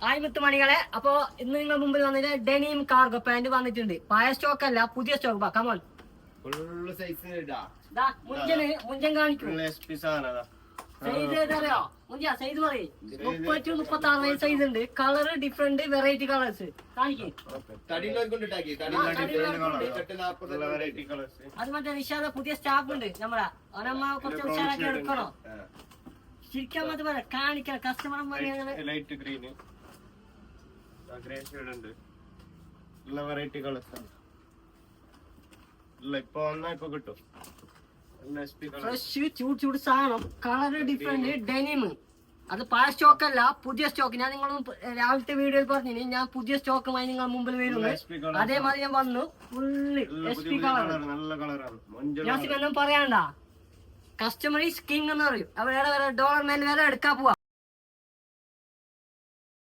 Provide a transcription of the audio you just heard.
Hi മുത്തുമണികളെ, അപ്പൊ ഇന്ന് നിങ്ങൾ മുമ്പിൽ വന്നിട്ട് ഡെനിം കാർഗോ പാന്റ് വന്നിട്ടുണ്ട്. പഴയ സ്റ്റോക്ക് അല്ല, പുതിയ സ്റ്റോക്ക്. കമോൺ, മുഞ്ചൻ കാണിക്കും. സൈസ് ഏതറിയോ? മുഞ്ച സൈസ് പറയും. 30-36 സൈസ് ഉണ്ട്. കളർ ഡിഫറെന്റ് വെറൈറ്റി കളേഴ്സ് കാണിക്കും. അത് മറ്റേ നിഷാദ പുതിയ സ്റ്റാഫ് ഉണ്ട് നമ്മളെ. അവനമ്മ കുറച്ച് ഉഷാറാക്കി എടുക്കണോ? ശരിക്കും അത് പറയാം, കാണിക്കാം കസ്റ്റമർമാർ. ലൈറ്റ് ഗ്രീന് ഗ്രേ ഷെയ്ഡ് ഉണ്ട്. നല്ല വെറൈറ്റി കളേഴ്സ് ആണ്. ഇല്ല ഇപ്പൊ വന്നാ ഇപ്പൊ കിട്ടും. ഫ്രഷ് ചൂട് സാധനം. Colour different denim. അത് പഴയ സ്റ്റോക്ക് അല്ല, പുതിയ സ്റ്റോക്ക്. ഞാൻ നിങ്ങളും രാവിലത്തെ വീഡിയോയിൽ പറഞ്ഞു ഞാൻ പുതിയ സ്റ്റോക്കുമായി നിങ്ങൾ മുമ്പിൽ വരുന്നു. അതേമാതിരി ഞാൻ വന്നു. Full SP colour. ഞാൻ പറയാണ്ട, കസ്റ്റമർ കിങ് എന്ന് പറയും. വേറെ വേറെ ഡോളർ മേൽ വരെ എടുക്കാൻ പോവാ.